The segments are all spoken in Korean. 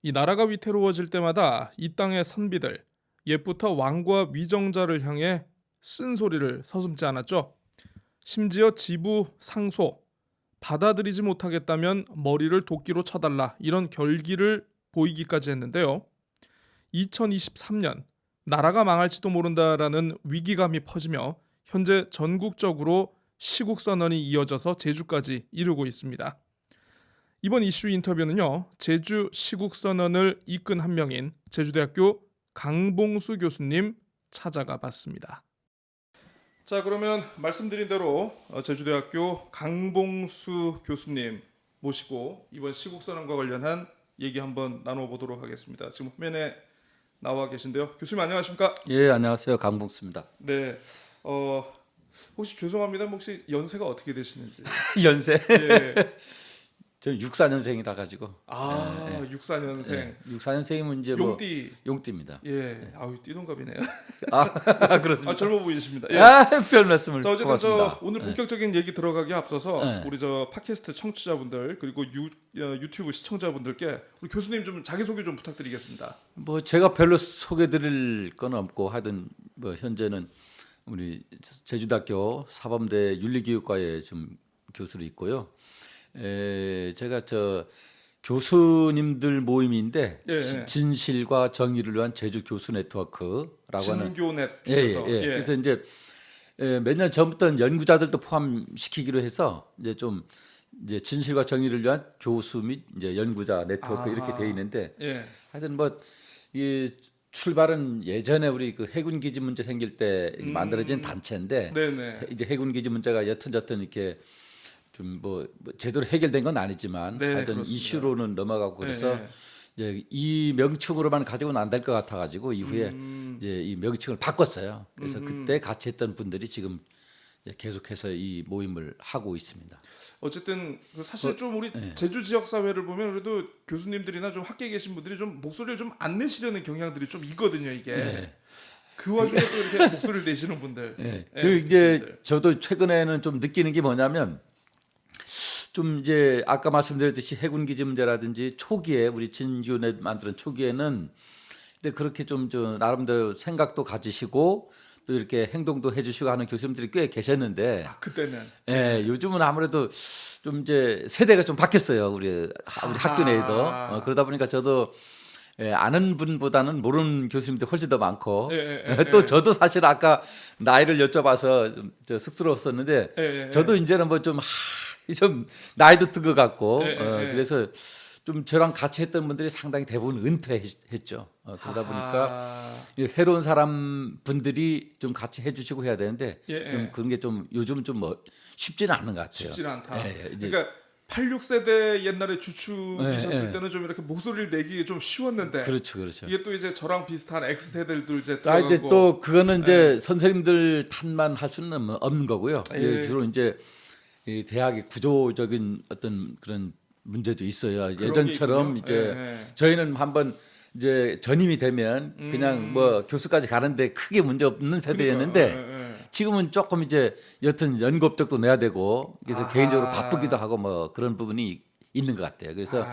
이 나라가 위태로워질 때마다 이 땅의 선비들, 옛부터 왕과 위정자를 향해 쓴소리를 서슴지 않았죠. 심지어 지부 상소, 받아들이지 못하겠다면 머리를 도끼로 쳐달라 이런 결기를 보이기까지 했는데요. 2023년 나라가 망할지도 모른다라는 위기감이 퍼지며 현재 전국적으로 시국 선언이 이어져서 제주까지 이르고 있습니다. 이번 이슈 인터뷰는요, 제주 시국 선언을 이끈 한 명인 제주대학교 강봉수 교수님 찾아가 봤습니다. 자, 그러면 말씀드린 대로 제주대학교 강봉수 교수님 모시고 이번 시국 선언과 관련한 얘기 한번 나눠보도록 하겠습니다. 지금 화면에 나와 계신데요. 교수님 안녕하십니까? 예, 안녕하세요. 강봉수입니다. 네. 혹시 죄송합니다. 혹시 연세가 어떻게 되시는지? 연세? 예. 저는 64년생이라 가지고. 64년생. 예, 64년생이면 이제 뭐 용띠. 용띠입니다. 예. 아우, 띠동갑이네요. 그렇습니다. 젊어 보이십니다. 예. 별 말씀을 자, 어쨌든 고맙습니다. 오늘 본격적인 얘기 들어가기 앞서서 네. 우리 팟캐스트 청취자분들 그리고 유튜브 시청자분들께 우리 교수님 좀 자기 소개 좀 부탁드리겠습니다. 뭐 제가 별로 소개드릴 건 없고 하여튼 뭐 현재는 우리 제주대학교 사범대 윤리교육과에 좀 교수로 있고요. 제가 교수님들 모임인데 예. 진실과 정의를 위한 제주 교수 네트워크라고 하는 진교넷 예, 중에서 예. 그래서 이제 몇 년 전부터 연구자들도 포함시키기로 해서 이제 진실과 정의를 위한 교수 및 이제 연구자 네트워크 이렇게 돼 있는데 예. 하여튼 뭐 이 출발은 예전에 우리 그 해군 기지 문제 생길 때 만들어진 단체인데 네네. 이제 해군 기지 문제가 여튼저튼 이렇게 좀 뭐 제대로 해결된 건 아니지만 네, 하여튼 그렇습니다. 이슈로는 넘어가고 그래서 네. 이제 이 명칭으로만 가지고는 안 될 것 같아가지고 이후에 이제 이 명칭을 바꿨어요. 그래서 그때 같이 했던 분들이 지금 계속해서 이 모임을 하고 있습니다. 어쨌든 사실 좀 우리 제주 지역 사회를 보면 그래도 교수님들이나 좀 학계에 계신 분들이 좀 목소리를 좀 안 내시려는 경향들이 좀 있거든요, 이게. 네. 그 와중에 또 이렇게 목소리를 내시는 분들. 네. 예, 그 이제 교수님들. 저도 최근에는 좀 느끼는 게 뭐냐면 좀 이제 아까 말씀드렸듯이 해군 기지 문제라든지 초기에 우리 진규넷 만드는 초기에는 근데 그렇게 좀 나름대로 생각도 가지시고 또 이렇게 행동도 해주시고 하는 교수님들이 꽤 계셨는데 그때는. 예, 요즘은 아무래도 좀 이제 세대가 좀 바뀌었어요. 우리 학교 내에도 그러다 보니까 저도 아는 분보다는 모르는 교수님들 훨씬 더 많고 또 저도 사실 아까 나이를 여쭤봐서 좀 쑥스러웠었는데 저도 이제는 뭐 좀 나이도 든 것 같고 그래서 좀 저랑 같이 했던 분들이 상당히 대부분 은퇴했죠. 그러다 보니까 새로운 사람 분들이 좀 같이 해주시고 해야 되는데 좀 그런 게 좀 요즘은 좀 쉽지는 않은 것 같아요. 쉽지는 않다. 이제 그러니까 86세대 옛날에 주축이셨을 때는 좀 이렇게 목소리를 내기 좀 쉬웠는데 그렇죠. 이게 또 이제 저랑 비슷한 X세대들 이제 아, 들어가고 이제 또 그거는 이제 선생님들 탓만 할 수는 없는 거고요. 주로 이제 이 대학의 구조적인 어떤 그런 문제도 있어요. 예전처럼 이제 저희는 한번 이제 전임이 되면 그냥 뭐 교수까지 가는데 크게 문제 없는 세대였는데 지금은 조금 이제 여튼 연구 업적도 내야 되고 그래서 개인적으로 바쁘기도 하고 뭐 그런 부분이 있는 것 같아요. 그래서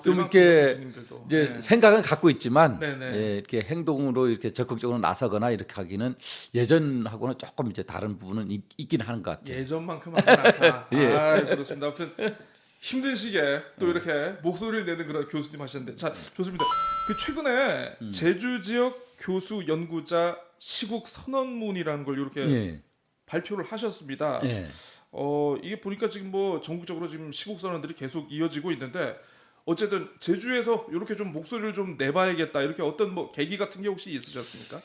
좀 이렇게 이제 생각은 갖고 있지만 이렇게 행동으로 이렇게 적극적으로 나서거나 이렇게 하기는 예전하고는 조금 이제 다른 부분은 있긴 하는 것 같아요. 예전만큼 하진 않다. 그렇습니다. 아무튼 힘든 시기에 또 이렇게 목소리를 내는 그런 교수님 하셨는데 자, 좋습니다. 그 최근에 제주 지역 교수 연구자 시국 선언문이라는 걸 이렇게 발표를 하셨습니다. 이게 보니까 지금 뭐 전국적으로 지금 시국 선언들이 계속 이어지고 있는데 어쨌든 제주에서 이렇게 좀 목소리를 좀 내봐야겠다 이렇게 어떤 뭐 계기 같은 게 혹시 있으셨습니까?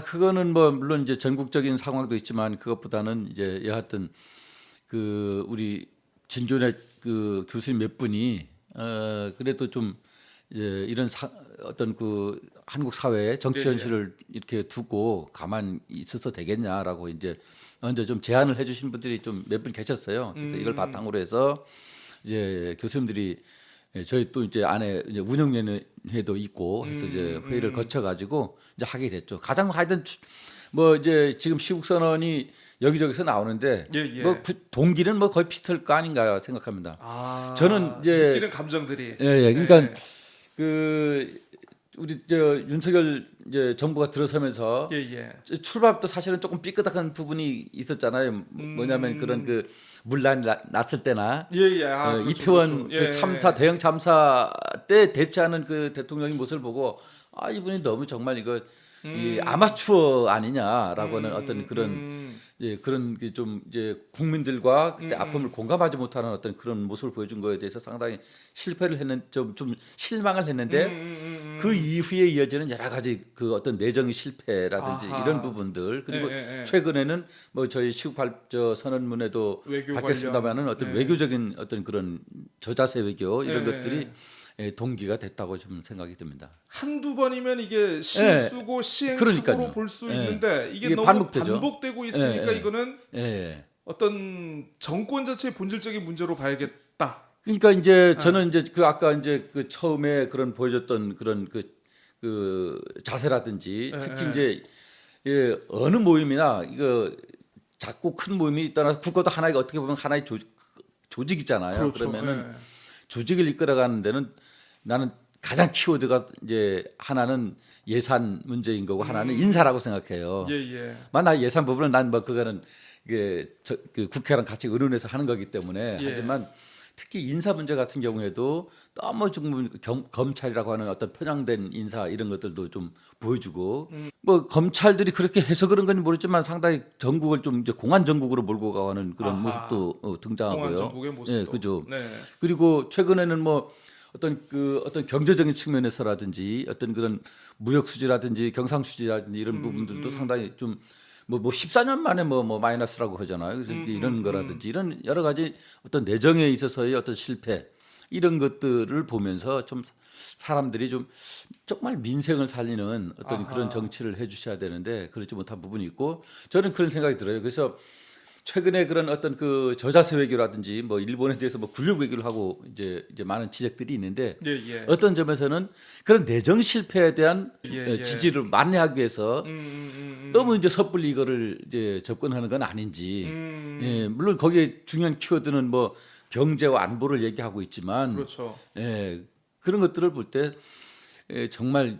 그거는 뭐 물론 이제 전국적인 상황도 있지만 그것보다는 이제 여하튼 그 우리 진교넷 그 교수님 몇 분이 그래도 좀 이제 이런 어떤 그 한국 사회의 정치 현실을 이렇게 두고 가만 있어서 되겠냐라고 이제 먼저 좀 제안을 해주신 분들이 좀 몇 분 계셨어요. 그래서 이걸 바탕으로 해서 이제 교수님들이 저희 또 이제 안에 이제 운영위원회도 있고 해서 이제 회의를 거쳐가지고 이제 하게 됐죠. 가장 하여튼 뭐 이제 지금 시국 선언이 여기저기서 나오는데 뭐 동기는 뭐 거의 비슷할 거 아닌가요 생각합니다. 아, 저는 이제 느끼는 감정들이. 그러니까 그 우리 저 윤석열 이제 정부가 들어서면서 예, 예. 출발부터 사실은 조금 삐끗한 부분이 있었잖아요. 뭐냐면 그런 그 문란이 났을 때나 예, 예. 아, 그렇죠, 이태원 그렇죠. 예, 그 참사 대형 참사 때 대처하는 그 대통령의 모습을 보고 아 이분이 너무 정말 이거 이 아마추어 아니냐라고 하는 어떤 그런 예, 그런 게 좀 이제 국민들과 그때 아픔을 공감하지 못하는 어떤 그런 모습을 보여준 거에 대해서 상당히 실패를 했는 좀 실망을 했는데 그 이후에 이어지는 여러 가지 그 어떤 내정의 실패라든지 아하. 이런 부분들 그리고 예, 예. 최근에는 뭐 저희 시국발저 선언문에도 외교 밝혔습니다만은 어떤 예. 외교적인 어떤 그런 저자세 외교 이런 예, 것들이 동기가 됐다고 좀 생각이 듭니다. 한두 번이면 이게 실수고 시행착오로 그러니까요. 볼 수 예. 있는데 이게 이게 너무 반복되죠. 반복되고 있으니까 예. 이거는 예. 어떤 정권 자체의 본질적인 문제로 봐야겠다. 그러니까 이제 저는 이제 그 아까 이제 그 처음에 그런 보여줬던 그런 그 자세라든지 예, 특히 예. 이제 예, 어느 모임이나 이거 작고 큰 모임이 떠나서 국가도 하나의 어떻게 보면 하나의 조직이잖아요. 그렇죠. 그러면은 예. 조직을 이끌어가는 데는 나는 가장 키워드가 이제 하나는 예산 문제인 거고 하나는 인사라고 생각해요. 예, 예. 만약 예산 부분은 난 뭐 그거는 이게 그 국회랑 같이 의논해서 하는 거기 때문에 예. 하지만 특히 인사 문제 같은 경우에도 너무 좀 검찰이라고 하는 어떤 편향된 인사 이런 것들도 좀 보여주고 뭐 검찰들이 그렇게 해서 그런 건지 모르지만 상당히 전국을 좀 이제 공안 전국으로 몰고 가는 그런 아하. 모습도 등장하고요. 공안 정국의 모습도. 예, 그죠. 네. 그리고 최근에는 뭐 어떤 경제적인 측면에서라든지 어떤 그런 무역 수지라든지 경상 수지라든지 이런 부분들도 상당히 좀 뭐 14년 만에 뭐 마이너스라고 하잖아요. 그래서 이런 거라든지 이런 여러 가지 어떤 내정에 있어서의 어떤 실패 이런 것들을 보면서 좀 사람들이 좀 정말 민생을 살리는 어떤 아하. 그런 정치를 해주셔야 되는데 그렇지 못한 부분이 있고 저는 그런 생각이 들어요. 그래서 최근에 그런 어떤 그 저자세 외교라든지 뭐 일본에 대해서 뭐 굴욕 외교를 하고 이제 많은 지적들이 있는데 예, 예. 어떤 점에서는 그런 내정 실패에 대한 예, 예. 지지를 만회하기 위해서 너무 이제 섣불리 이거를 이제 접근하는 건 아닌지. 예, 물론 거기에 중요한 키워드는 뭐 경제와 안보를 얘기하고 있지만 그렇죠. 예, 그런 것들을 볼 때 정말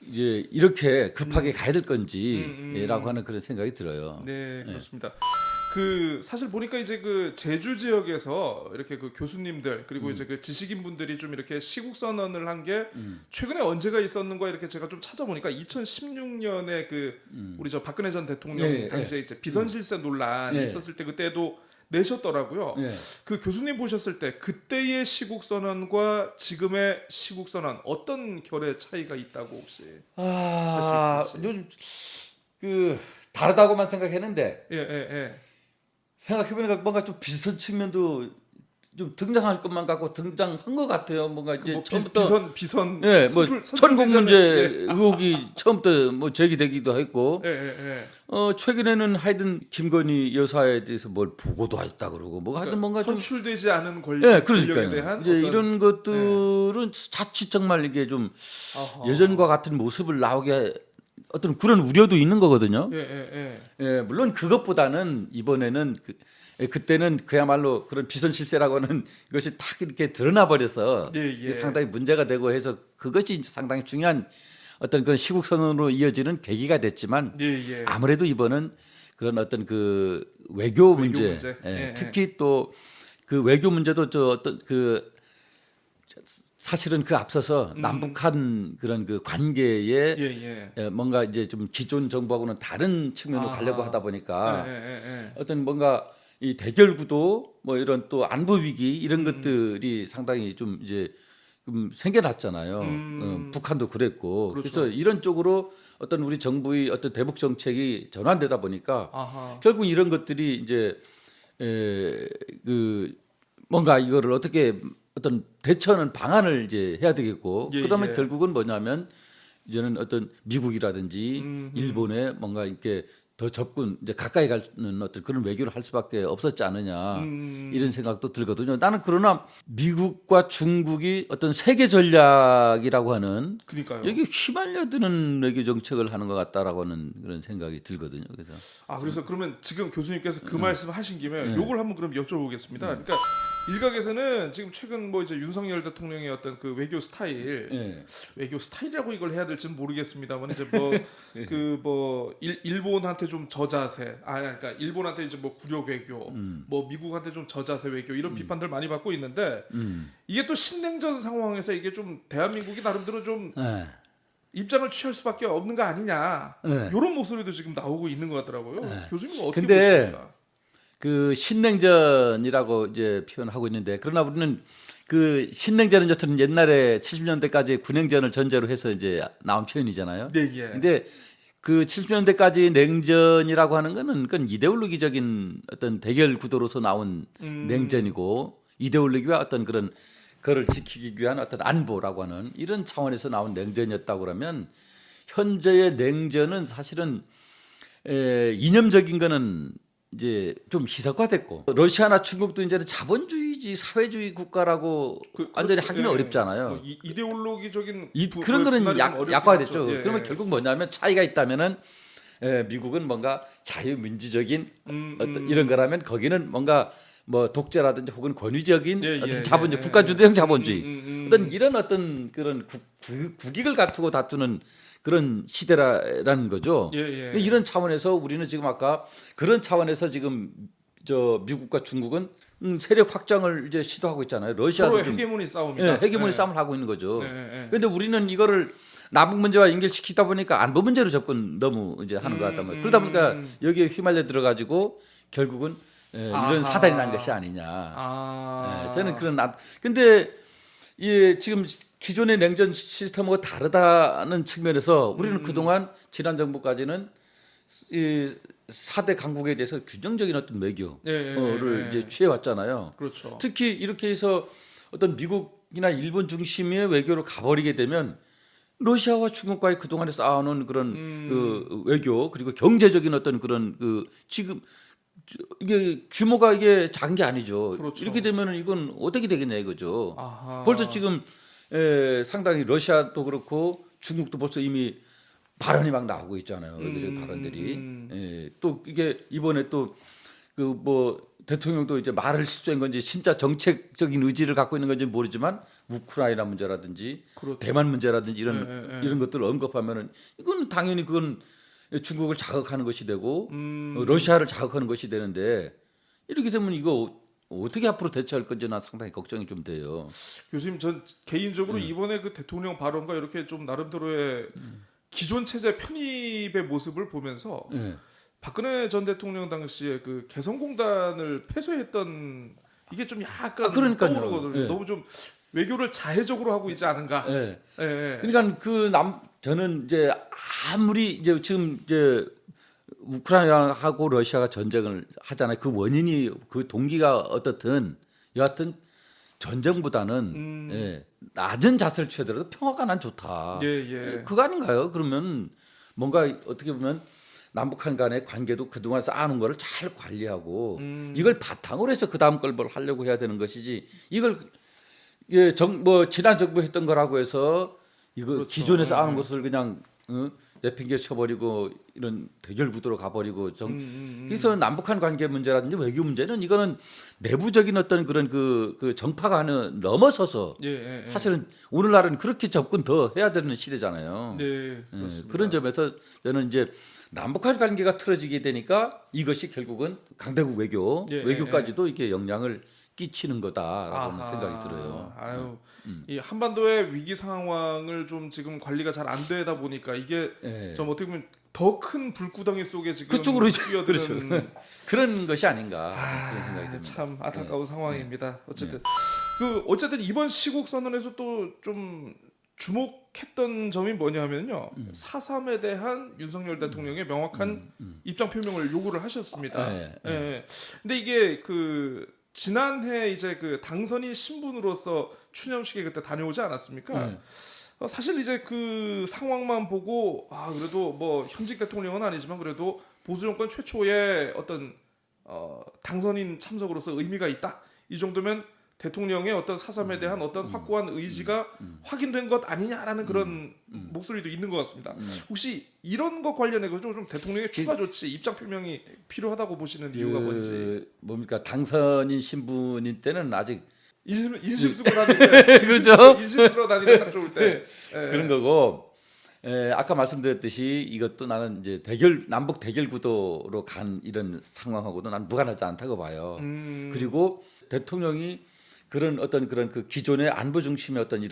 이제 이렇게 급하게 가야 될 건지라고 하는 그런 생각이 들어요. 네, 그렇습니다. 그 사실 보니까 이제 그 제주 지역에서 이렇게 그 교수님들 그리고 이제 그 지식인 분들이 좀 이렇게 시국 선언을 한 게 최근에 언제가 있었는가 이렇게 제가 좀 찾아보니까 2016년에 그 우리 저 박근혜 전 대통령 예, 당시에 이제 비선실세 논란이 예. 있었을 때 그때도 내셨더라고요. 예. 그 교수님 보셨을 때 그때의 시국 선언과 지금의 시국 선언 어떤 결의 차이가 있다고 혹시? 할수 있을지. 요즘 그 다르다고만 생각했는데 예, 예, 예. 생각해보니까 뭔가 좀 비슷한 측면도 좀 등장할 것만 같고 등장한 것 같아요. 뭔가 이제 뭐 처음부터 비선 예, 뭐 천공 문제 예. 의혹이 처음부터 뭐 제기되기도 했고 예, 예, 예. 최근에는 하여튼 김건희 여사에 대해서 뭘 보고도 했다 그러고 뭐 하여튼 뭔가 좀 선출되지 않은 예, 권력에 그러니까요. 대한 이제 어떤- 이런 것들은 자칫 정말 이게 좀 아하. 예전과 같은 모습을 나오게 어떤 그런 우려도 있는 거거든요. 예, 예, 예. 예, 물론 그것보다는 이번에는 그때는 그야말로 그런 비선실세라고 하는 것이 딱 이렇게 드러나 버려서 예, 예. 이게 상당히 문제가 되고 해서 그것이 이제 상당히 중요한 어떤 그런 시국 선언으로 이어지는 계기가 됐지만 예, 예. 아무래도 이번은 그런 어떤 그 외교 문제, 문제. 예, 예, 예. 특히 또 그 외교 문제도 저 어떤 그 사실은 그 앞서서 남북한 그런 그 관계에 예, 예. 뭔가 이제 좀 기존 정부하고는 다른 측면으로 아하. 가려고 하다 보니까 예, 예, 예. 어떤 뭔가 이 대결 구도 뭐 이런 또 안보 위기 이런 것들이 상당히 좀 이제 좀 생겨났잖아요. 북한도 그랬고 그렇죠. 그래서 이런 쪽으로 어떤 우리 정부의 어떤 대북 정책이 전환되다 보니까 아하. 결국 이런 것들이 이제 그 뭔가 이거를 어떻게 어떤 대처하는 방안을 이제 해야 되겠고 예, 그다음에 예. 결국은 뭐냐면 이제는 어떤 미국이라든지 일본에 뭔가 이렇게 더 접근 이제 가까이 가는 어떤 그런 외교를 할 수밖에 없었지 않느냐 이런 생각도 들거든요. 나는 그러나 미국과 중국이 어떤 세계 전략이라고 하는 그러니까요. 여기 휘말려드는 외교 정책을 하는 것 같다라고 하는 그런 생각이 들거든요. 그래서 그래서 그러면 지금 교수님께서 그 말씀 하신 김에 요걸 한번 그럼 여쭤보겠습니다. 그러니까 일각에서는 지금 최근 뭐 이제 윤석열 대통령의 어떤 그 외교 스타일, 예. 외교 스타일이라고 이걸 해야 될지는 모르겠습니다만 이제 뭐 그 뭐 일본한테 좀 저자세, 그러니까 일본한테 이제 뭐 굴욕 외교, 뭐 미국한테 좀 저자세 외교 이런 비판들 많이 받고 있는데 이게 또 신냉전 상황에서 이게 좀 대한민국이 나름대로 좀 예. 입장을 취할 수밖에 없는 거 아니냐 네. 이런 목소리도 지금 나오고 있는 것 같더라고요. 네. 교수님은 어떻게 근데 보십니까? 그 신냉전이라고 이제 표현하고 있는데 그러나 우리는 그 신냉전은 여튼 옛날에 70년대까지 군냉전을 전제로 해서 이제 나온 표현이잖아요. 네, 예. 근데 그 70년대까지 냉전이라고 하는 거는 그건 이데올로기적인 어떤 대결 구도로서 나온 냉전이고 이데올로기와 어떤 그런 그를 지키기 위한 어떤 안보라고 하는 이런 차원에서 나온 냉전이었다고 그러면 현재의 냉전은 사실은 이념적인 거는 이제 좀 희석화됐고 러시아나 중국도 이제는 자본주의지 사회주의 국가라고 완전히 그렇죠. 하기는 예. 어렵잖아요. 뭐 이데올로기적인 그런 거는 분할이 좀 어렵긴 약화됐죠. 하죠. 예, 그러면 예. 결국 뭐냐면 차이가 있다면은 미국은 뭔가 자유민주적인 어떤 이런 거라면 거기는 뭔가 뭐 독재라든지 혹은 권위적인 예, 어떤 예, 자본주의, 예, 국가주도형 자본주의 어떤 음. 이런 어떤 그런 국익을 다투고 다투는 그런 시대라는 거죠. 예, 예. 이런 차원에서 우리는 지금 아까 그런 차원에서 지금 저 미국과 중국은 세력 확장을 이제 시도하고 있잖아요. 러시아도 서로의 좀 헤게모니 싸움이다. 헤게모니 예. 싸움을 하고 있는 거죠. 예, 예. 그런데 우리는 이거를 남북 문제와 연결시키다 보니까 안보 문제로 접근 너무 이제 하는 것 같단 말이에요. 그러다 보니까 여기에 휘말려 들어가지고 결국은 아하. 이런 사단이 난 것이 아니냐. 저는 그런 근데 지금 기존의 냉전 시스템하고 다르다는 측면에서 우리는 그동안 지난 정부까지는 이 4대 강국에 대해서 균형적인 어떤 외교를 이제 취해왔잖아요. 그렇죠. 특히 이렇게 해서 어떤 미국이나 일본 중심의 외교로 가버리게 되면 러시아와 중국과의 그동안에 쌓아놓은 그런 그 외교 그리고 경제적인 어떤 그런 그 지금 이게 규모가 이게 작은 게 아니죠. 그렇죠. 이렇게 되면은 이건 어떻게 되겠냐 이거죠. 아하. 벌써 지금 상당히 러시아도 그렇고 중국도 벌써 이미 발언이 막 나오고 있잖아요. 외교적 발언들이. 또 이게 이번에 또 그 뭐 대통령도 이제 말을 실수한 건지 진짜 정책적인 의지를 갖고 있는 건지 모르지만 우크라이나 문제라든지 그렇죠. 대만 문제라든지 이런 것들을 언급하면은 이건 당연히 그건 중국을 자극하는 것이 되고 러시아를 자극하는 것이 되는데 이렇게 되면 이거 어떻게 앞으로 대처할 건지 난 상당히 걱정이 좀 돼요. 교수님 전 개인적으로 이번에 그 대통령 발언과 이렇게 좀 나름대로의 기존 체제 편입의 모습을 보면서 예. 박근혜 전 대통령 당시에 그 개성공단을 폐쇄했던 이게 좀 약간 그러니까요. 떠오르거든요. 예. 너무 좀 외교를 자해적으로 하고 있지 않은가. 예. 예, 예. 그러니까 저는 이제 아무리 이제 지금 이제 우크라이나하고 러시아가 전쟁을 하잖아요. 그 원인이 그 동기가 어떻든 여하튼 전쟁보다는 낮은 자세를 취하더라도 평화가 난 좋다. 예. 그거 아닌가요? 그러면 뭔가 어떻게 보면 남북한 간의 관계도 그동안 쌓아놓은 거를 잘 관리하고 이걸 바탕으로 해서 그 다음 걸 뭘 하려고 해야 되는 것이지 이걸 뭐 지난 정부 했던 거라고 해서 이거 그렇죠. 기존에 쌓아놓은 것을 그냥 내팽개 쳐버리고 이런 대결 구도로 가버리고 그래서 남북한 관계 문제라든지 외교 문제는 이거는 내부적인 어떤 그런 그 정파간을 넘어서서 예. 사실은 오늘날은 그렇게 접근 더 해야 되는 시대잖아요. 네, 그렇습니다. 그런 점에서 저는 이제 남북한 관계가 틀어지게 되니까 이것이 결국은 강대국 외교까지도 이렇게 영향을 끼치는 거다라고 생각이 들어요. 아유, 이 한반도의 위기 상황을 좀 지금 관리가 잘 안 되다 보니까 이게 좀 어떻게 보면 더 큰 불구덩이 속에 지금 그쪽으로 이제 뛰어드는 그런 것이 아닌가 그런 생각이 듭니다. 참 안타까운 상황입니다. 어쨌든 이번 시국 선언에서 또 좀 주목했던 점이 뭐냐면요. 4.3에 대한 윤석열 대통령의 명확한 입장 표명을 요구를 하셨습니다. 예. 근데 이게 그 지난해 이제 그 당선인 신분으로서 추념식에 그때 다녀오지 않았습니까? 사실 이제 그 상황만 보고 그래도 뭐 현직 대통령은 아니지만 그래도 보수 정권 최초의 어떤 당선인 참석으로서 의미가 있다. 이 정도면 대통령의 어떤 사삼에 대한 어떤 확고한 의지가 확인된 것 아니냐라는 그런 목소리도 있는 것 같습니다. 혹시 이런 것 관련해 가지고 좀 대통령의 추가 조치 입장 표명이 필요하다고 보시는 이유가 뭔지. 뭡니까 당선인 신분인 때는 아직 인심 쓰고 다니는 그죠? 인심 쓰러 다니는 딱 좋을 때 그런 거고 아까 말씀드렸듯이 이것도 나는 이제 남북 대결 구도로 간 이런 상황하고도 난 무관하지 않다고 봐요. 그리고 대통령이 그런 어떤 그런 그 기존의 안보 중심의 어떤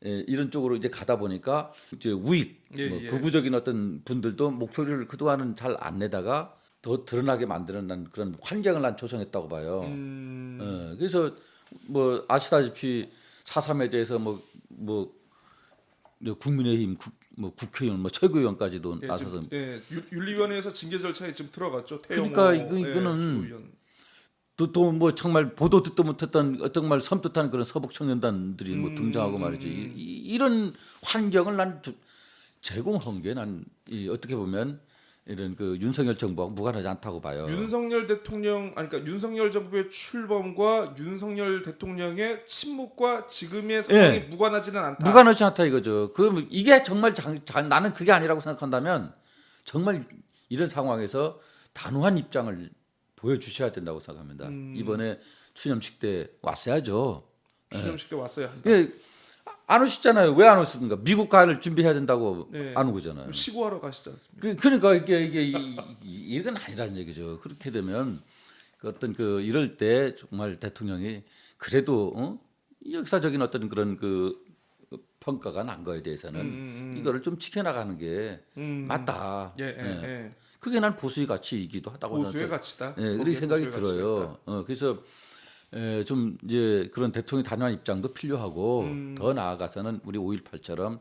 이런 쪽으로 이제 가다 보니까 이제 우익, 뭐 극우적인 어떤 분들도 목소리를 그동안은 잘 안 내다가 더 드러나게 만드는 난 그런 환경을 난 조성했다고 봐요. 그래서 뭐 아시다시피 4.3에 대해서 뭐 국민의힘 국회의원 뭐 최고위원까지도 나서서 윤리위원회에서 징계 절차에 지금 들어갔죠. 그러니까 이거는 또 뭐 정말 보도 듣도 못했던 정말 섬뜩한 그런 서북 청년단들이 뭐 등장하고 말이죠. 이런 환경을 난 제공한 게 난 어떻게 보면 이런 그 윤석열 정부하고 무관하지 않다고 봐요. 윤석열 대통령 그러니까 윤석열 정부의 출범과 윤석열 대통령의 침묵과 지금의 상황이 무관하지는 않다. 무관하지 않다 이거죠. 그럼 이게 정말 나는 그게 아니라고 생각한다면 정말 이런 상황에서 단호한 입장을 보여주셔야 된다고 생각합니다. 이번에 추념식 때 왔어야죠. 추념식 때 왔어야 한다. 안 오셨잖아요. 왜 안 오셨습니까? 미국 가를 준비해야 된다고 안 오잖아요. 시구하러 가시지 않습니까? 그러니까 이게 이건 아니라는 얘기죠. 그렇게 되면 그 어떤 이럴 때 정말 대통령이 그래도 역사적인 어떤 그런 그 평가가 난 거에 대해서는 이거를 좀 지켜나가는 게 맞다. 그게 난 보수의 가치이기도 하다고 보수의 가치다. 그렇게 생각이 들어요. 그래서 좀 이제 그런 대통령 단호한 입장도 필요하고 더 나아가서는 우리 5.18처럼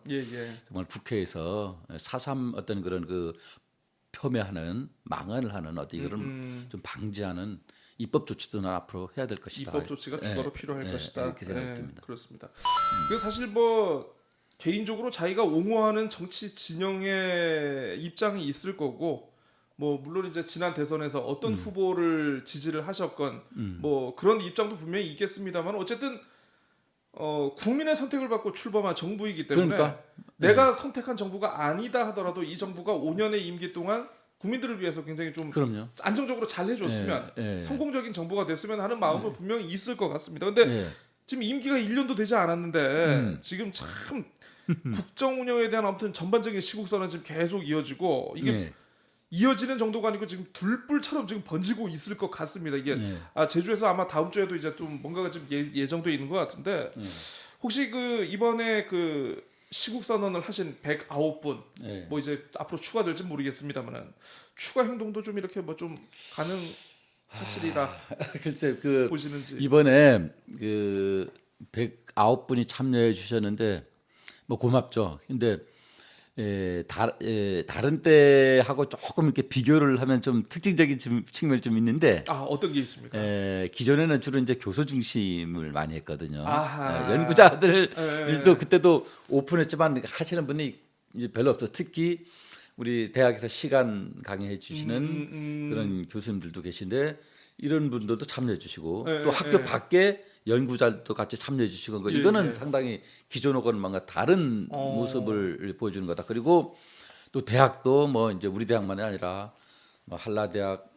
정말 국회에서 4.3 어떤 그런 그 폄훼하는 망언을 하는 어떤 이거를 좀 방지하는 입법 조치도 난 앞으로 해야 될 것이다. 입법 조치가 추가로 필요할 것이다. 이렇게 생각이 듭니다. 그렇습니다. 그 사실 뭐 개인적으로 자기가 옹호하는 정치 진영의 입장이 있을 거고. 뭐 물론 이제 지난 대선에서 어떤 후보를 지지를 하셨건 뭐 그런 입장도 분명히 있겠습니다만 어쨌든 국민의 선택을 받고 출범한 정부이기 때문에 그러니까 내가 선택한 정부가 아니다 하더라도 이 정부가 5년의 임기 동안 국민들을 위해서 굉장히 좀 그럼요. 안정적으로 잘 해줬으면 성공적인 정부가 됐으면 하는 마음은 분명히 있을 것 같습니다. 근데 지금 임기가 1년도 되지 않았는데 지금 참 국정 운영에 대한 아무튼 전반적인 시국선은 지금 계속 이어지고 이게 이어지는 정도가 아니고 지금 둘불처럼 지금 번지고 있을 것 같습니다. 이게 제주에서 아마 다음 주에도 이제 좀 뭔가가 지금 예정돼 있는 것 같은데 혹시 그 이번에 그 시국 선언을 하신 109분 뭐 이제 앞으로 추가될지 모르겠습니다만은 추가 행동도 좀 이렇게 뭐 좀 가능하시리라 글쎄 보시는지. 이번에 그 109분이 참여해 주셨는데 뭐 고맙죠. 근데 다른 때하고 조금 이렇게 비교를 하면 좀 특징적인 측면이 좀 있는데 어떤 게 있습니까? 기존에는 주로 이제 교수 중심을 많이 했거든요. 연구자들도 그때도 오픈했지만 하시는 분이 이제 별로 없어. 특히 우리 대학에서 시간 강의해 주시는 그런 교수님들도 계신데 이런 분들도 참여해 주시고 또 학교 밖에 연구자들도 같이 참여해 주시고 이거는 상당히 기존하고는 뭔가 다른 모습을 보여주는 거다. 그리고 또 대학도 뭐 이제 우리 대학만이 아니라 뭐 한라대학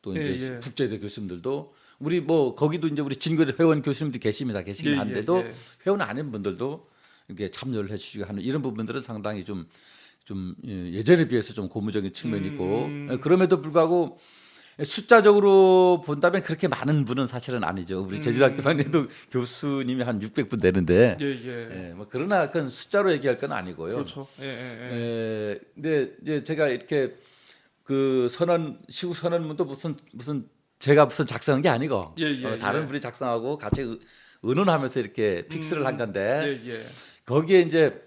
또 이제 국제대 교수님들도 우리 뭐 거기도 이제 우리 진교대 회원 교수님들 계시긴 한데도 회원 아닌 분들도 이렇게 참여를 해주시고 하는 이런 부분들은 상당히 좀 예전에 비해서 좀 고무적인 측면이 있고 그럼에도 불구하고 숫자적으로 본다면 그렇게 많은 분은 사실은 아니죠. 우리 제주대학교만 해도 교수님이 한 600분 되는데, 뭐 그러나 그건 숫자로 얘기할 건 아니고요. 그렇죠. 근데 이제 제가 이렇게 그 시국 선언문도 무슨 제가 작성한 게 아니고 다른 분이 작성하고 같이 의논하면서 이렇게 픽스를 한 건데 거기에 이제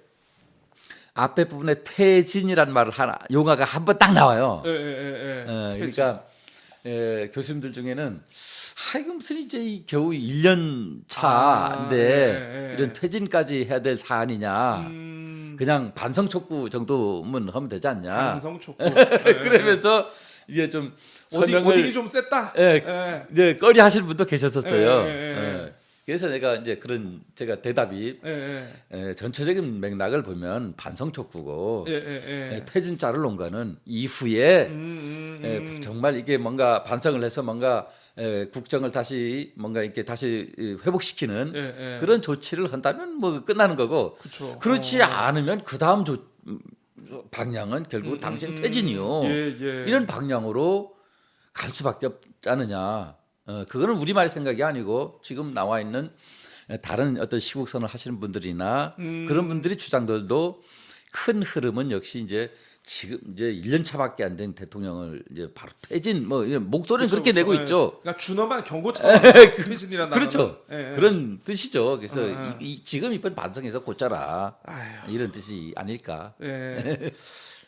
앞에 부분에 퇴진이란 말을 용어가 한 번 딱 나와요. 그러니까. 교수님들 중에는 이거 무슨 이제 겨우 1년 차인데 이런 퇴진까지 해야 될 사안이냐 그냥 반성촉구 정도면 하면 되지 않냐 반성촉구 그러면서 이제 좀 설명을 어디 좀 셌다 이제 꺼리하실 분도 계셨었어요. 그래서 내가 이제 그런 제가 대답이 예, 전체적인 맥락을 보면 반성촉구고 예, 예, 예. 퇴진자를 놓은 거는 이후에 정말 이게 뭔가 반성을 해서 뭔가 국정을 다시 뭔가 이렇게 다시 회복시키는 예, 예. 그런 조치를 한다면 뭐 끝나는 거고 그쵸. 그렇지 않으면 그 다음 방향은 결국 당신 퇴진이요. 예, 예. 이런 방향으로 갈 수밖에 없지 않느냐. 그거는 우리말 생각이 아니고 지금 나와 있는 다른 어떤 시국선을 하시는 분들이나 그런 분들이 주장들도 큰 흐름은 역시 이제 지금 이제 1년 차밖에 안 된 대통령을 이제 바로 퇴진 뭐 목소리는 그쵸, 그렇게 그쵸. 내고 예. 있죠. 그러니까 준엄한 경고처럼 퇴진이라는 그렇죠. 단어는. 예, 예. 그런 뜻이죠. 그래서 예. 지금 이번 반성해서 고쳐라 아휴. 이런 뜻이 아닐까. 예.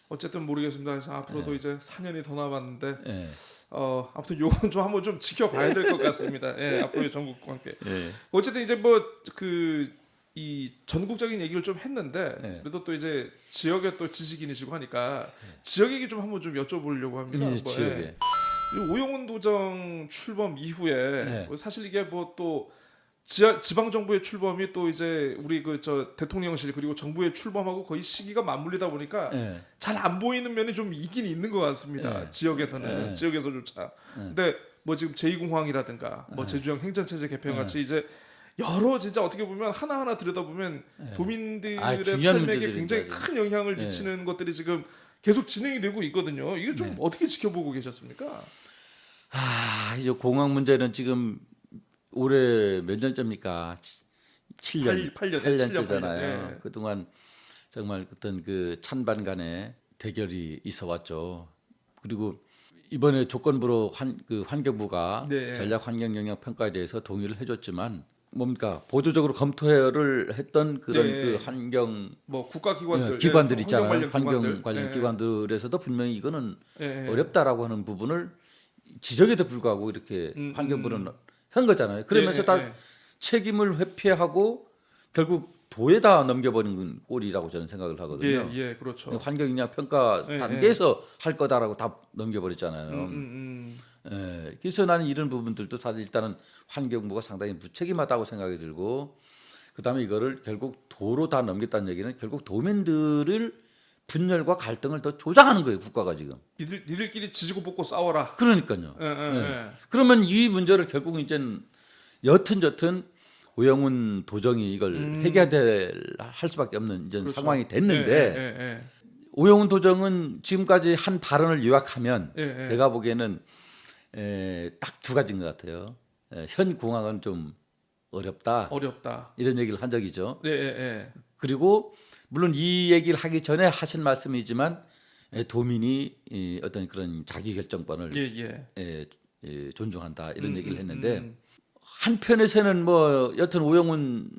어쨌든 모르겠습니다. 앞으로도 이제 4년이 더 남았는데 예. 아무튼 요건 좀 한번 좀 지켜봐야 될 것 같습니다. 예, 앞으로의 전국과 함께. 예. 어쨌든 이제 뭐 이 전국적인 얘기를 좀 했는데 네. 그래도 또 이제 지역의 또 지식인이시고 하니까 지역 얘기 좀 한번 좀 여쭤보려고 합니다. 뭐, 지역에. 예. 이 오영훈 도정 출범 이후에 네. 뭐 사실 이게 뭐 또 지방 정부의 출범이 또 이제 우리 그 저 대통령실 그리고 정부의 출범하고 거의 시기가 맞물리다 보니까 예. 잘 안 보이는 면이 좀 있긴 있는 것 같습니다. 네. 지역에서는 네. 지역에서조차. 근데 뭐 지금 제2공항이라든가 뭐 제주형 행정체제 개편 같이 이제 여러 진짜 어떻게 보면 하나하나 들여다보면 도민들의 중요한 삶에게 문제들입니다, 굉장히 지금. 큰 영향을 미치는 것들이 지금 계속 진행이 되고 있거든요. 이게 좀 어떻게 지켜보고 계셨습니까? 이제 공항 문제는 지금 올해 몇 년째입니까? 7년, 8년, 8년째잖아요. 예. 그동안 정말 어떤 그 찬반 간의 대결이 있어 왔죠. 그리고 이번에 조건부로 환경부가 네. 전략 환경 영향 평가에 대해서 동의를 해줬지만 뭡니까 보조적으로 검토를 했던 그런 네. 그 환경 뭐 국가기관들, 기관들 예, 있잖아요. 환경 기관들. 관련 예. 기관들에서도 분명히 이거는 예, 예. 어렵다라고 하는 부분을 지적에도 불구하고 이렇게 환경부는 한 거잖아요. 그러면서 예, 다 예. 책임을 회피하고 결국 도에다 넘겨버리는 꼴이라고 저는 생각을 하거든요. 예, 예, 그렇죠. 환경 영향 평가 예, 단계에서 할 거다라고 다 넘겨버렸잖아요. 음. 그래서 나는 이런 부분들도 사실 일단은 환경부가 상당히 무책임하다고 생각이 들고 그다음에 이거를 결국 도로 다 넘겼다는 얘기는 결국 도민들을 분열과 갈등을 더 조장하는 거예요 국가가 지금. 니들끼리 지지고 볶고 싸워라. 그러니까요. 예, 예, 예. 그러면 이 문제를 결국 이제는 여튼 오영훈 도정이 이걸 할 수밖에 없는 이제 그렇죠. 상황이 됐는데 예. 오영훈 도정은 지금까지 한 발언을 요약하면 예. 제가 보기에는 딱 두 가지인 것 같아요. 현 공항은 좀 어렵다 이런 얘기를 한 적이죠. 예. 그리고 물론 이 얘기를 하기 전에 하신 말씀이지만 도민이 어떤 그런 자기 결정권을 존중한다 이런 얘기를 했는데 한편에서는 뭐 여튼 오영훈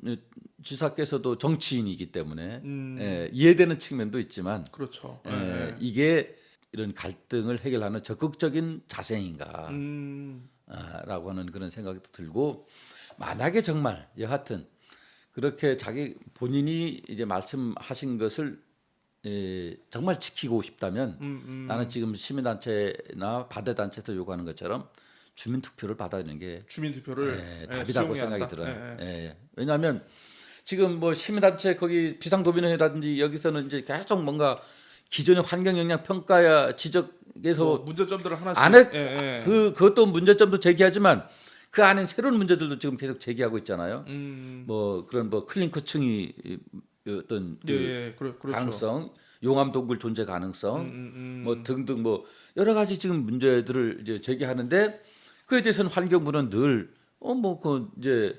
지사께서도 정치인이기 때문에 이해되는 측면도 있지만 그렇죠. 이게 이런 갈등을 해결하는 적극적인 자세인가 라고 하는 그런 생각이 들고 만약에 정말 여하튼 그렇게 자기 본인이 이제 말씀하신 것을 정말 지키고 싶다면 나는 지금 시민단체나 바다단체에서 요구하는 것처럼 주민투표를 받아들이는 게 주민투표를 답이라고 생각이 들어요. 왜냐하면 지금 뭐 시민단체 거기 비상도민회라든지 여기서는 이제 계속 뭔가 기존의 환경영향 평가 지적에서 뭐 문제점들을 하나씩 안에 그것도 문제점도 제기하지만 그 안에 새로운 문제들도 지금 계속 제기하고 있잖아요. 뭐 그런 뭐 클린커층이 어떤 그렇죠. 가능성, 용암 동굴 존재 가능성, 뭐 등등 뭐 여러 가지 지금 문제들을 이제 제기하는데 그에 대해서는 환경부는 늘 그 이제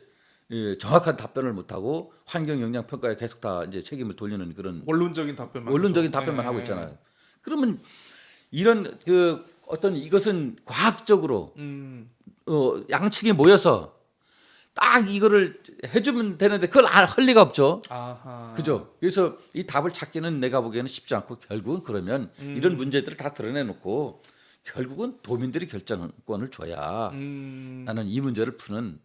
정확한 답변을 못 하고 환경 영향 평가에 계속 다 이제 책임을 돌리는 그런 원론적인 답변만 하고 있잖아요. 그러면 이런 그 어떤 이것은 과학적으로 양측이 모여서 딱 이거를 해주면 되는데 그걸 할 리가 없죠. 아하. 그죠? 그래서 이 답을 찾기는 내가 보기에는 쉽지 않고 결국은 그러면 이런 문제들을 다 드러내놓고 결국은 도민들이 결정권을 줘야 나는 이 문제를 푸는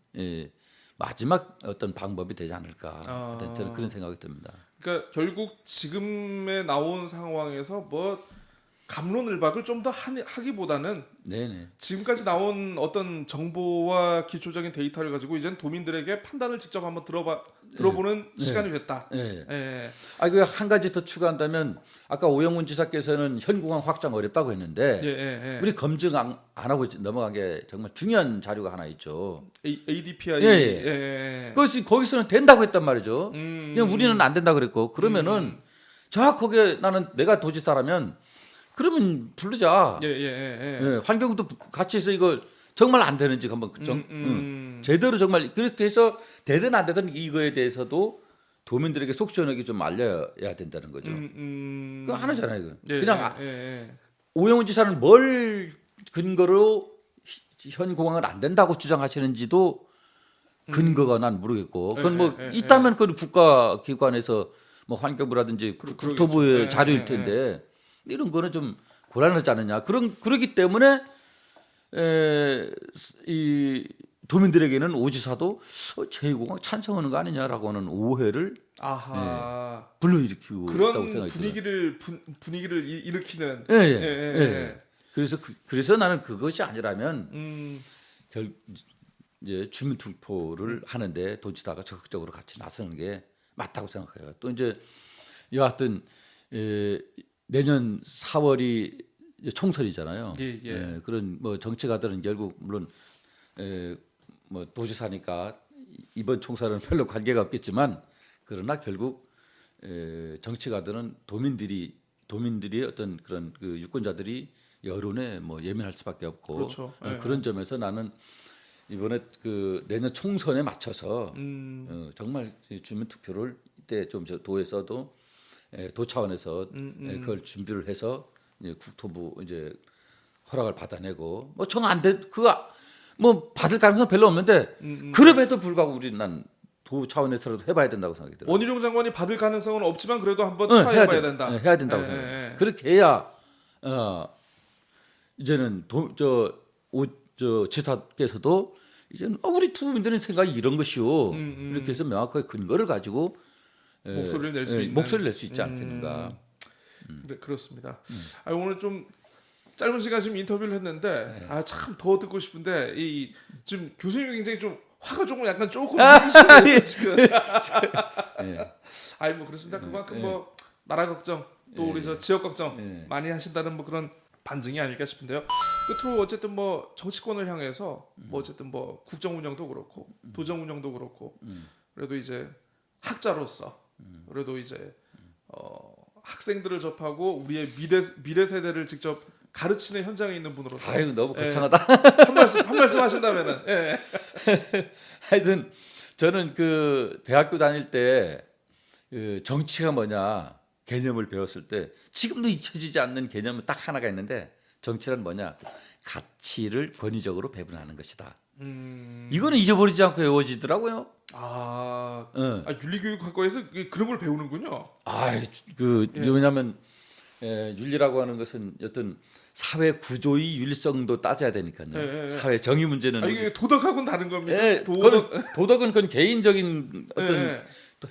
마지막 어떤 방법이 되지 않을까. 저는 그런 생각이 듭니다. 그러니까 결국 지금에 나온 상황에서 뭐 갑론을박을 좀 더 하기보다는 네네. 지금까지 나온 어떤 정보와 기초적인 데이터를 가지고 이젠 도민들에게 판단을 직접 한번 들어보는 네. 시간이 됐다. 네. 예. 그 한 가지 더 추가한다면 아까 오영훈 지사께서는 현공항 확장 어렵다고 했는데 예, 예, 예. 우리 검증 안 하고 넘어간 게 정말 중요한 자료가 하나 있죠. ADPI. 예, 예. 예. 그것이 거기서는 된다고 했단 말이죠. 그냥 우리는 안 된다 그랬고 그러면은 정확하게 나는 내가 도지사라면 그러면 부르자. 예, 예, 예. 예, 환경도 같이 해서 이거 정말 안 되는지 한번 제대로 정말 그렇게 해서 되든 안 되든 이거에 대해서도 도민들에게 속 시원하게 좀 알려야 된다는 거죠. 그거 하나잖아요. 이거. 예, 그냥 예, 예. 오영훈 지사는 뭘 근거로 현 공항을 안 된다고 주장하시는지도 근거가 난 모르겠고 그건 뭐 예, 예, 있다면 그 국가기관에서 뭐 환경부라든지 국토부의 그러겠죠. 예, 자료일 예, 텐데 이런 거는 좀 곤란하지 않느냐. 그러기 때문에 이 도민들에게는 오지사도 제2공항 찬성하는 거 아니냐라고 하는 오해를 아하. 불러일으키고 있다고 그런 생각이 들어요. 분위기를 일으키는. 예, 예, 예, 예, 예. 그래서 나는 그것이 아니라면 이제 주민 투표를 하는데 도지사가 적극적으로 같이 나서는 게 맞다고 생각해요. 또 이제 여하튼 내년 4월이 총선이잖아요. 예, 예. 그런 뭐 정치가들은 결국 물론 뭐 도지사니까 이번 총선은 별로 관계가 없겠지만 그러나 결국 정치가들은 도민들이 어떤 그런 그 유권자들이 여론에 뭐 예민할 수밖에 없고 그렇죠. 예, 그런 점에서 나는 이번에 그 내년 총선에 맞춰서 정말 주민 투표를 이때 좀 저 도에서도 도 차원에서 그걸 준비를 해서 이제 국토부 이제 허락을 받아내고 뭐 정 안 돼 그거 뭐 받을 가능성 별로 없는데 그럼에도 불구하고 우리 난 도 차원에서라도 해봐야 된다고 생각이 들어요. 원희룡 장관이 받을 가능성은 없지만 그래도 한번 해야 트라이해봐야 돼. 된다. 해야 된다고 예, 생각해요. 예, 예. 그렇게 해야 이제는 지사께서도 이제는 우리 투민들의 생각이 이런 것이오. 이렇게 해서 명확하게 근거를 가지고 목소리를 낼 수 있는. 목소리를 낼 수 있지 않겠는가. 네, 그렇습니다. 오늘 좀 짧은 시간 지금 인터뷰를 했는데 참 더 듣고 싶은데 이 지금 교수님이 굉장히 좀 화가 조금 있으시네요 지금. 아이 뭐 그렇습니다. 그만큼 뭐 나라 걱정 또 우리 저 지역 걱정 많이 하신다는 뭐 그런 반증이 아닐까 싶은데요. 끝으로 어쨌든 뭐 정치권을 향해서 뭐 어쨌든 뭐 국정 운영도 그렇고 도정 운영도 그렇고 그래도 이제 학자로서 그래도 이제 학생들을 접하고 우리의 미래 세대를 직접 가르치는 현장에 있는 분으로서 아유 너무 거창하다. 한 말씀 하신다면은 예. 하여튼 저는 그 대학교 다닐 때 그 정치가 뭐냐 개념을 배웠을 때 지금도 잊혀지지 않는 개념은 딱 하나가 있는데 정치란 뭐냐 가치를 권위적으로 배분하는 것이다. 이거는 잊어버리지 않고 외워지더라고요. 윤리교육학과에서 그런 걸 배우는군요. 왜냐하면 윤리라고 하는 것은 어떤 사회 구조의 윤리성도 따져야 되니까요. 사회 정의 문제는 이게 도덕하고는 다른 겁니까? 도덕은 그건 개인적인 어떤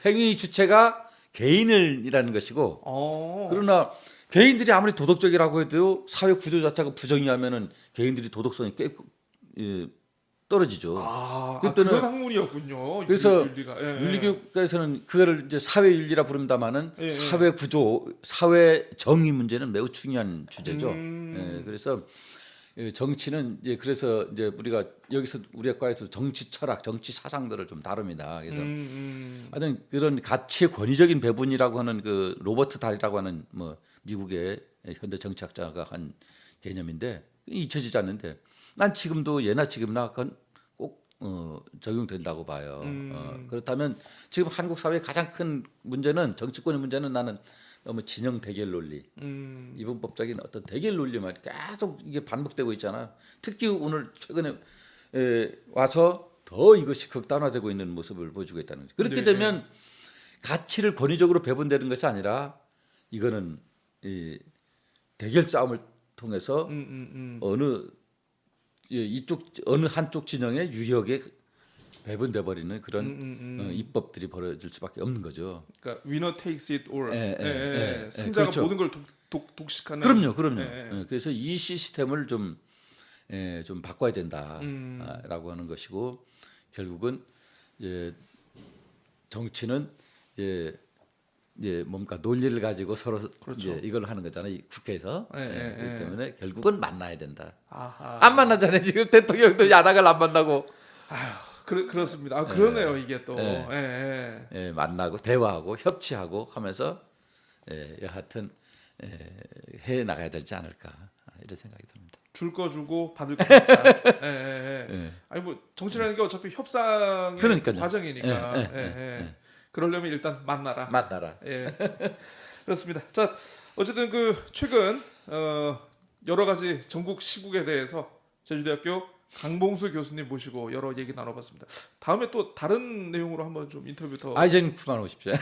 행위 주체가 개인이라는 것이고 그러나 개인들이 아무리 도덕적이라고 해도 사회 구조 자체가 부정이하면은 개인들이 도덕성이 꽤 떨어지죠. 그런 학문이었군요. 그래서 윤리가. 윤리교육에서는 그거를 이제 사회윤리라 부릅니다만은 사회 구조, 사회 정의 문제는 매우 중요한 주제죠. 그래서 정치는 그래서 이제 우리가 여기서 우리 학과에서 정치 철학, 정치 사상들을 좀 다룹니다. 그래서 하여튼 그런 가치의 권위적인 배분이라고 하는 그 로버트 달이라고 하는 뭐 미국의 현대 정치학자가 한 개념인데 잊혀지지 않는데 난 지금도 예나 지금나 그건 꼭 적용된다고 봐요. 그렇다면 지금 한국 사회의 가장 큰 문제는 정치권의 문제는 나는 너무 진영 대결 논리, 이분법적인 어떤 대결 논리만 계속 이게 반복되고 있잖아요. 특히 오늘 최근에 와서 더 이것이 극단화되고 있는 모습을 보여주고 있다는 거죠. 그렇게 되면 가치를 권위적으로 배분되는 것이 아니라 이거는 이 대결 싸움을 통해서 어느 한쪽 진영의 유력에 배분돼 버리는 그런 입법들이 벌어질 수밖에 없는 거죠. 그러니까 winner takes it all. 예, 예, 예, 예. 승자가 그렇죠. 모든 걸 독식하는. 그럼요. 예, 예. 그래서 이 시스템을 좀 바꿔야 된다라고 하는 것이고 결국은 이제 정치는 이제 뭔가 논리를 가지고 서로 그렇죠. 이제 이걸 하는 거잖아요. 이 국회에서. 예, 예, 그렇기 예. 때문에 결국은 만나야 된다. 아하. 안 만나잖아요. 지금 대통령도 야당을 안 만나고 그렇습니다. 아, 그러네요 이게 또. 예. 예, 예. 만나고 대화하고 협치하고 하면서 여하튼 해 나가야 되지 않을까 이런 생각이 듭니다. 줄 거 주고 받을 거 받자. 예, 예, 예. 예. 아니 뭐 정치라는 게 어차피 협상의 그러니까요. 과정이니까. 예, 예, 예. 그러려면 일단 만나라. 만나라. 예. 그렇습니다. 자, 어쨌든 그 최근 여러 가지 전국 시국에 대해서 제주대학교 강봉수 교수님 모시고 여러 얘기 나눠봤습니다. 다음에 또 다른 내용으로 한번 좀 인터뷰 더. 아이젠 그만 오십시오.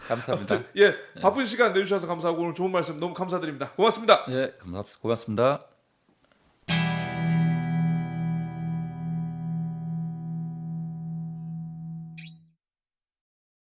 감사합니다. 예, 바쁜 시간 내주셔서 감사하고 오늘 좋은 말씀 너무 감사드립니다. 고맙습니다. 예, 고맙습니다.